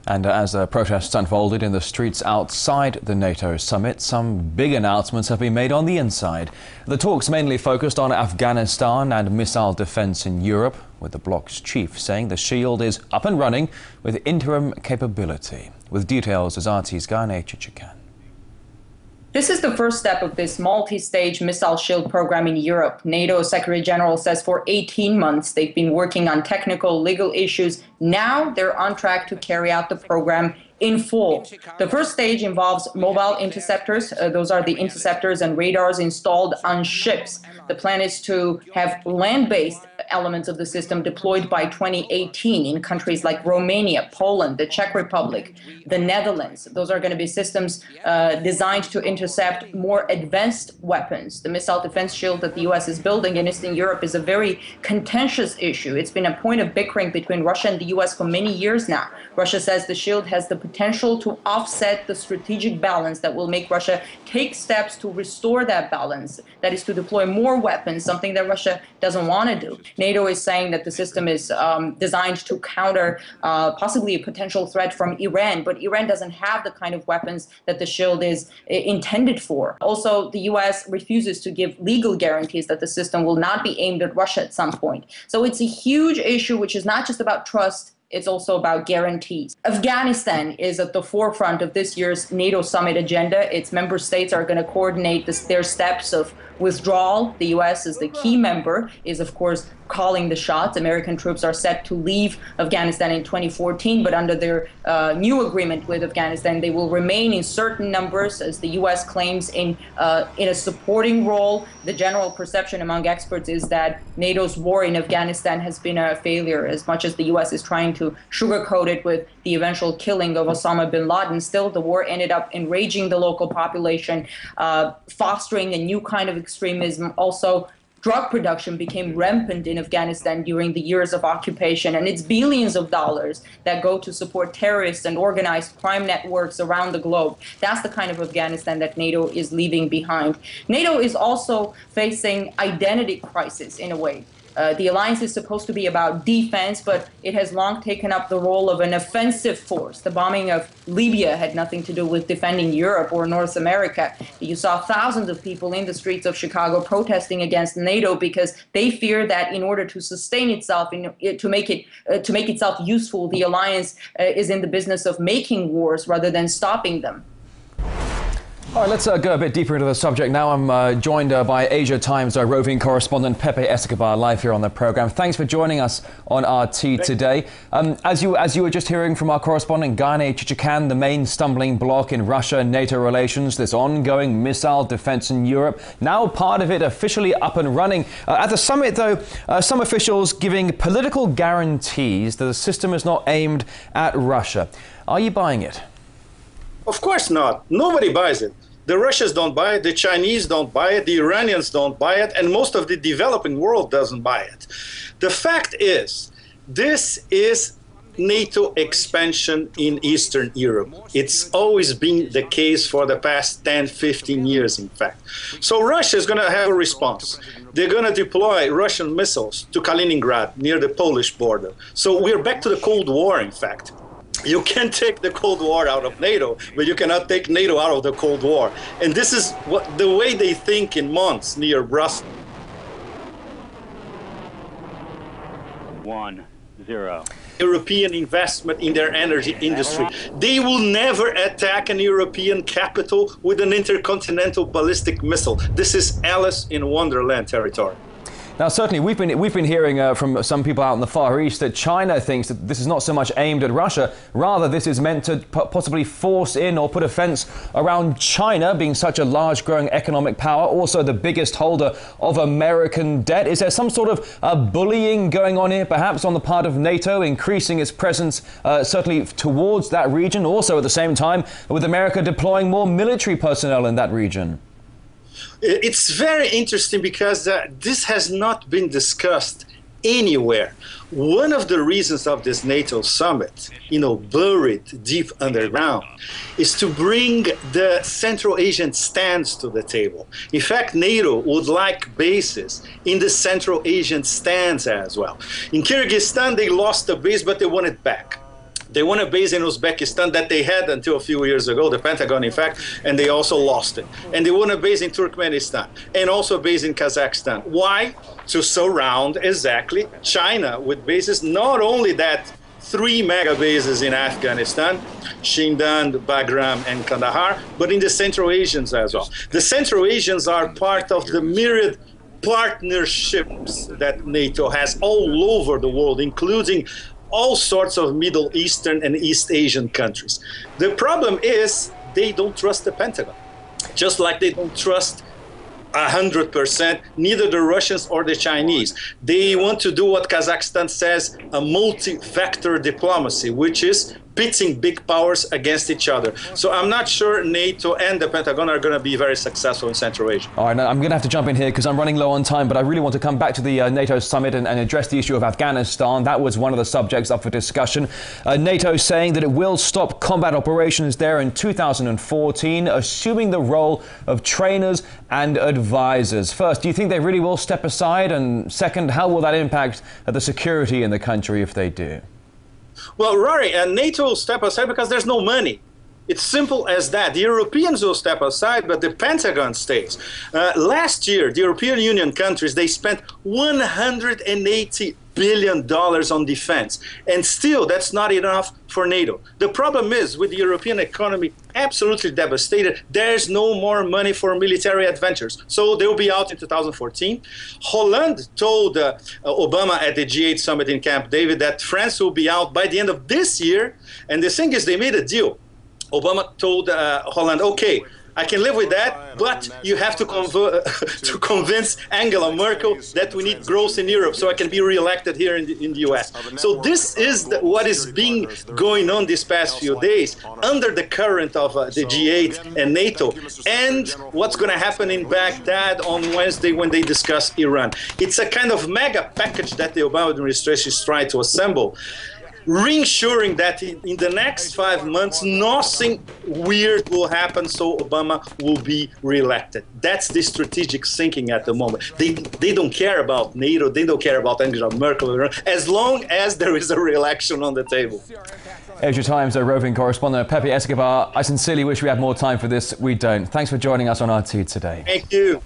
And as the protests unfolded in the streets outside the NATO summit, some big announcements have been made on the inside. The talks mainly focused on Afghanistan and missile defense in Europe, with the bloc's chief saying the shield is up and running with interim capability. With details is RT's Gayane Chichakyan. This is the first step of this multi-stage missile shield program in Europe. NATO Secretary General says for 18 months they've been working on technical, legal issues. Now they're on track to carry out the program in full. The first stage involves mobile interceptors. Those are the interceptors and radars installed on ships. The plan is to have land-based elements of the system deployed by 2018 in countries like Romania, Poland, the Czech Republic, the Netherlands. Those are going to be systems designed to intercept more advanced weapons. The missile defense shield that the U.S. is building in Eastern Europe is a very contentious issue. It's been a point of bickering between Russia and the U.S. for many years now. Russia says the shield has the potential to offset the strategic balance that will make Russia take steps to restore that balance, that is to deploy more weapons, something that Russia doesn't want to do. NATO is saying that the system is designed to counter possibly a potential threat from Iran, but Iran doesn't have the kind of weapons that the shield is intended for. Also, the U.S. refuses to give legal guarantees that the system will not be aimed at Russia at some point. So it's a huge issue which is not just about trust, it's also about guarantees. Afghanistan is at the forefront of this year's NATO summit agenda. Its member states are going to coordinate their steps of withdrawal. The U.S. as the key member is, of course, calling the shots. American troops are set to leave Afghanistan in 2014, but under their new agreement with Afghanistan, they will remain in certain numbers, as the U.S. claims, in a supporting role. The general perception among experts is that NATO's war in Afghanistan has been a failure. As much as the U.S. is trying to sugarcoat it with the eventual killing of Osama bin Laden, still the war ended up enraging the local population, fostering a new kind of extremism. Also, drug production became rampant in Afghanistan during the years of occupation, and it's billions of dollars that go to support terrorists and organized crime networks around the globe. That's the kind of Afghanistan that NATO is leaving behind. NATO is also facing identity crisis in a way. The alliance is supposed to be about defense, but it has long taken up the role of an offensive force. The bombing of Libya had nothing to do with defending Europe or North America. You saw thousands of people in the streets of Chicago protesting against NATO because they fear that in order to sustain itself, to make itself useful, the alliance is in the business of making wars rather than stopping them. All right, let's go a bit deeper into the subject now. I'm joined by Asia Times roving correspondent Pepe Escobar live here on the program. Thanks for joining us on RT today. As you were just hearing from our correspondent Gayane Chichakyan, the main stumbling block in Russia-NATO relations, this ongoing missile defense in Europe, now part of it officially up and running. At the summit, though, some officials giving political guarantees that the system is not aimed at Russia. Are you buying it? Of course not. Nobody buys it. The Russians don't buy it, the Chinese don't buy it, the Iranians don't buy it, and most of the developing world doesn't buy it. The fact is, this is NATO expansion in Eastern Europe. It's always been the case for the past 10, 15 years, in fact. So Russia is going to have a response. They're going to deploy Russian missiles to Kaliningrad, near the Polish border. So we're back to the Cold War, in fact. You can take the Cold War out of NATO, but you cannot take NATO out of the Cold War. And this is the way they think in Mons, near Brussels. 1-0. European investment in their energy industry. They will never attack an European capital with an intercontinental ballistic missile. This is Alice in Wonderland territory. Now, certainly, we've been hearing from some people out in the Far East that China thinks that this is not so much aimed at Russia. Rather, this is meant to possibly force in or put a fence around China, being such a large growing economic power, also the biggest holder of American debt. Is there some sort of bullying going on here, perhaps on the part of NATO, increasing its presence certainly towards that region, also at the same time with America deploying more military personnel in that region? It's very interesting because this has not been discussed anywhere. One of the reasons of this NATO summit, buried deep underground, is to bring the Central Asian stands to the table. In fact, NATO would like bases in the Central Asian stands as well. In Kyrgyzstan, they lost the base, but they want it back. They want a base in Uzbekistan that they had until a few years ago, the Pentagon, in fact, and they also lost it. And they want a base in Turkmenistan and also a base in Kazakhstan. Why? To surround exactly China with bases, not only that 3 mega bases in Afghanistan, Shindan, Bagram, and Kandahar, but in the Central Asians as well. The Central Asians are part of the myriad partnerships that NATO has all over the world, including all sorts of Middle Eastern and East Asian countries. The problem is they don't trust the Pentagon, just like they don't trust 100%, neither the Russians or the Chinese. They want to do what Kazakhstan says, a multi-vector diplomacy, which is pitting big powers against each other. So I'm not sure NATO and the Pentagon are going to be very successful in Central Asia. All right, now I'm going to have to jump in here because I'm running low on time, but I really want to come back to the NATO summit and address the issue of Afghanistan. That was one of the subjects up for discussion. NATO saying that it will stop combat operations there in 2014, assuming the role of trainers and advisors. First, do you think they really will step aside? And second, how will that impact the security in the country if they do? Well, Rory, NATO will step aside because there's no money. It's simple as that. The Europeans will step aside, but the Pentagon stays. Last year, the European Union countries, they spent $180 billion on defense. And still, that's not enough for NATO. The problem is, with the European economy absolutely devastated, there's no more money for military adventures. So they'll be out in 2014. Holland told Obama at the G8 summit in Camp David that France will be out by the end of this year. And the thing is, they made a deal. Obama told Holland, okay, I can live with that, but you have to convince Angela Merkel that we need growth in Europe so I can be reelected here in the US. So this is what is being going on these past few days under the current of the G8 and NATO, and what's going to happen in Baghdad on Wednesday when they discuss Iran. It's a kind of mega package that the Obama administration is trying to assemble, reinsuring that in the next 5 months, nothing weird will happen, so Obama will be reelected. That's the strategic thinking at the moment. They don't care about NATO, they don't care about Angela Merkel, as long as there is a reelection on the table. Asia Times roving correspondent Pepe Escobar, I sincerely wish we had more time for this. We don't. Thanks for joining us on RT today. Thank you.